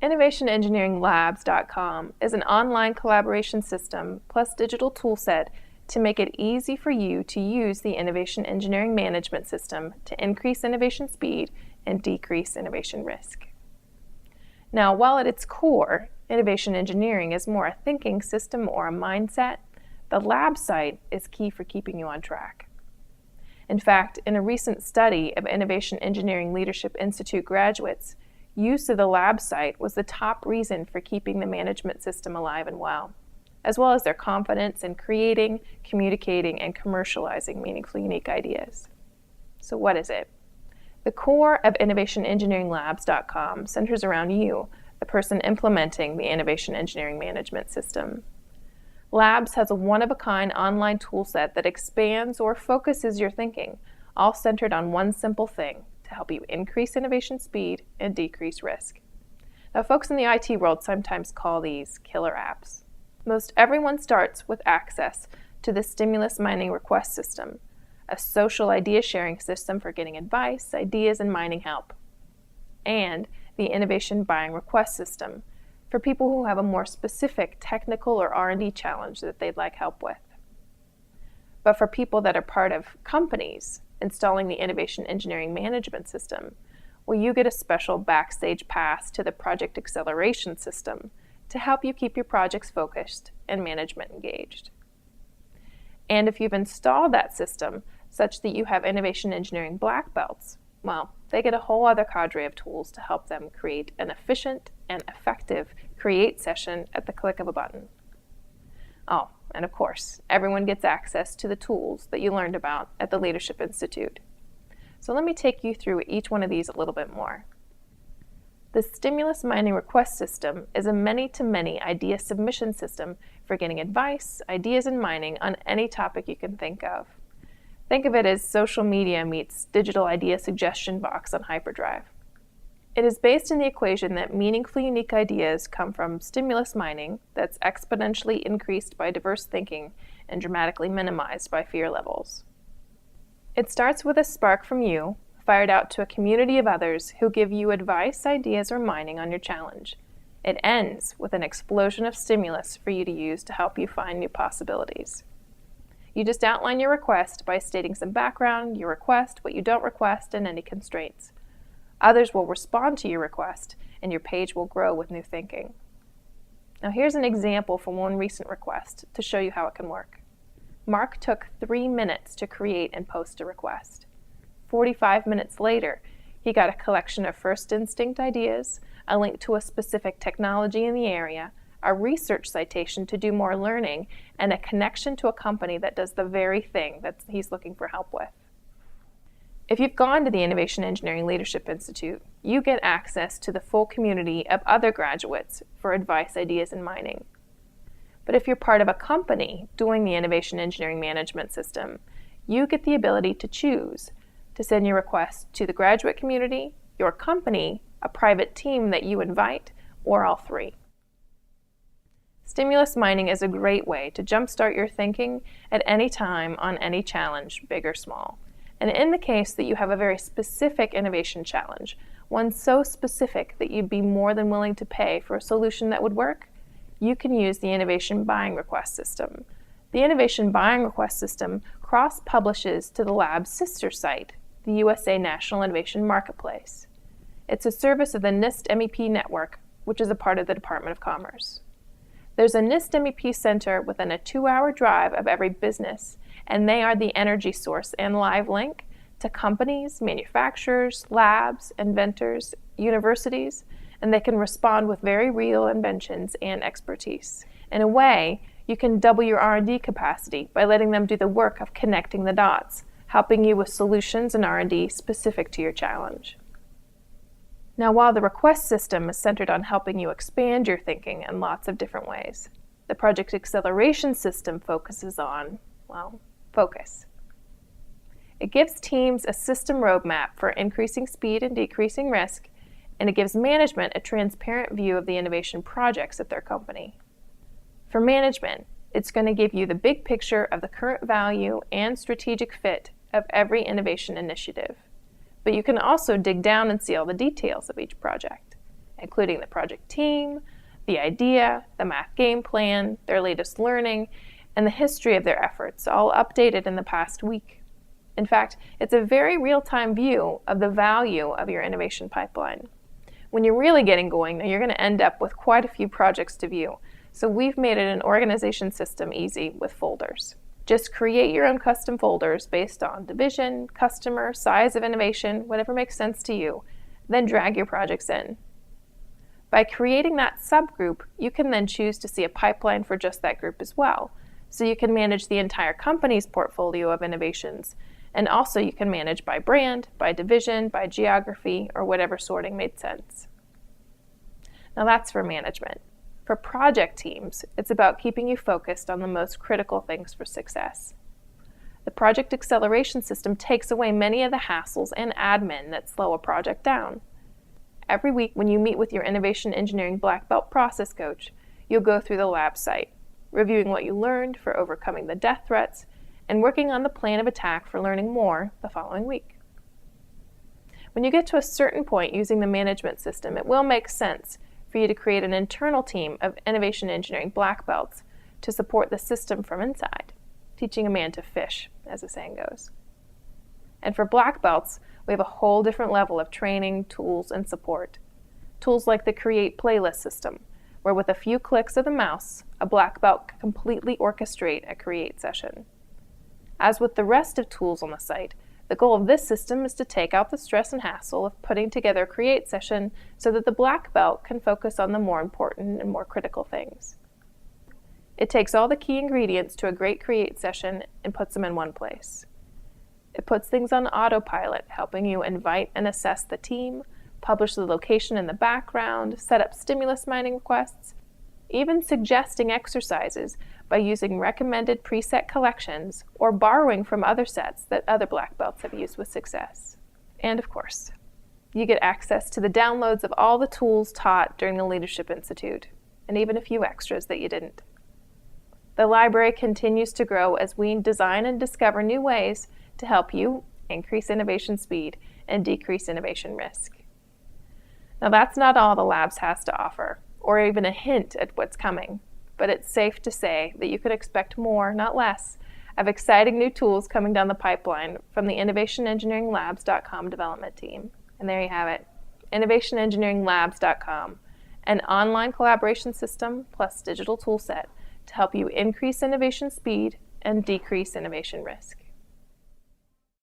InnovationEngineeringLabs.com is an online collaboration system plus digital toolset to make it easy for you to use the Innovation Engineering Management System to increase innovation speed and decrease innovation risk. Now, while at its core, innovation engineering is more a thinking system or a mindset, the lab site is key for keeping you on track. In fact, in a recent study of Innovation Engineering Leadership Institute graduates, use of the lab site was the top reason for keeping the management system alive and well, as well as their confidence in creating, communicating, and commercializing meaningful, unique ideas. So what is it? The core of InnovationEngineeringLabs.com centers around you, the person implementing the Innovation Engineering Management System. Labs has a one-of-a-kind online toolset that expands or focuses your thinking, all centered on one simple thing: to help you increase innovation speed and decrease risk. Now, folks in the IT world sometimes call these killer apps. Most everyone starts with access to the stimulus mining request system, a social idea sharing system for getting advice, ideas, and mining help, and the innovation buying request system for people who have a more specific technical or R&D challenge that they'd like help with. But for people that are part of companies installing the Innovation Engineering Management System, well, you get a special backstage pass to the Project Acceleration System to help you keep your projects focused and management engaged. And if you've installed that system such that you have innovation engineering black belts, well, they get a whole other cadre of tools to help them create an efficient and effective create session at the click of a button. Oh, and of course, everyone gets access to the tools that you learned about at the Leadership Institute. So let me take you through each one of these a little bit more. The Stimulus Mining Request System is a many-to-many idea submission system for getting advice, ideas, and mining on any topic you can think of. Think of it as social media meets digital idea suggestion box on hyperdrive. It is based in the equation that meaningful, unique ideas come from stimulus mining that's exponentially increased by diverse thinking and dramatically minimized by fear levels. It starts with a spark from you, fired out to a community of others who give you advice, ideas, or mining on your challenge. It ends with an explosion of stimulus for you to use to help you find new possibilities. You just outline your request by stating some background, your request, what you don't request, and any constraints. Others will respond to your request, and your page will grow with new thinking. Now here's an example from one recent request to show you how it can work. Mark took 3 minutes to create and post a request. 45 minutes later, he got a collection of first instinct ideas, a link to a specific technology in the area, a research citation to do more learning, and a connection to a company that does the very thing that he's looking for help with. If you've gone to the Innovation Engineering Leadership Institute, you get access to the full community of other graduates for advice, ideas, and mining. But if you're part of a company doing the Innovation Engineering Management System, you get the ability to choose to send your request to the graduate community, your company, a private team that you invite, or all three. Stimulus mining is a great way to jumpstart your thinking at any time on any challenge, big or small. And in the case that you have a very specific innovation challenge, one so specific that you'd be more than willing to pay for a solution that would work, you can use the Innovation Buying Request System. The Innovation Buying Request System cross-publishes to the lab's sister site, the USA National Innovation Marketplace. It's a service of the NIST MEP network, which is a part of the Department of Commerce. There's a NIST MEP center within a 2-hour drive of every business, and they are the energy source and live link to companies, manufacturers, labs, inventors, universities, and they can respond with very real inventions and expertise. In a way, you can double your R&D capacity by letting them do the work of connecting the dots, helping you with solutions and R&D specific to your challenge. Now, while the request system is centered on helping you expand your thinking in lots of different ways, the Project Acceleration System focuses on, well, focus. It gives teams a system roadmap for increasing speed and decreasing risk, and it gives management a transparent view of the innovation projects at their company. For management, it's going to give you the big picture of the current value and strategic fit of every innovation initiative. But you can also dig down and see all the details of each project. including the project team, the idea, the math game plan, their latest learning, and the history of their efforts, all updated in the past week. In fact, it's a very real-time view of the value of your innovation pipeline. When you're really getting going, you're going to end up with quite a few projects to view, so we've made it an organization system easy with folders. Just create your own custom folders based on division, customer, size of innovation, whatever makes sense to you, then drag your projects in. By creating that subgroup, you can then choose to see a pipeline for just that group as well, so you can manage the entire company's portfolio of innovations, and also you can manage by brand, by division, by geography, or whatever sorting made sense. Now that's for management. For project teams, it's about keeping you focused on the most critical things for success. The project acceleration system takes away many of the hassles and admin that slow a project down. Every week when you meet with your Innovation Engineering Black Belt process coach, you'll go through the lab site, reviewing what you learned for overcoming the death threats, and working on the plan of attack for learning more the following week. When you get to a certain point using the management system, it will make sense for you to create an internal team of Innovation Engineering Black Belts to support the system from inside, teaching a man to fish, as the saying goes. And for Black Belts, we have a whole different level of training, tools, and support. Tools like the Create Playlist system, where with a few clicks of the mouse, a Black Belt can completely orchestrate a Create session. As with the rest of tools on the site, the goal of this system is to take out the stress and hassle of putting together a Create session so that the Black Belt can focus on the more important and more critical things. It takes all the key ingredients to a great Create session and puts them in one place. It puts things on autopilot, helping you invite and assess the team, publish the location in the background, set up stimulus mining requests, even suggesting exercises by using recommended preset collections or borrowing from other sets that other Black Belts have used with success. And of course, you get access to the downloads of all the tools taught during the Leadership Institute, and even a few extras that you didn't. The library continues to grow as we design and discover new ways to help you increase innovation speed and decrease innovation risk. Now that's not all the Labs has to offer, or even a hint at what's coming, but it's safe to say that you could expect more, not less, of exciting new tools coming down the pipeline from the innovationengineeringlabs.com development team. And there you have it, innovationengineeringlabs.com, an online collaboration system plus digital toolset to help you increase innovation speed and decrease innovation risk.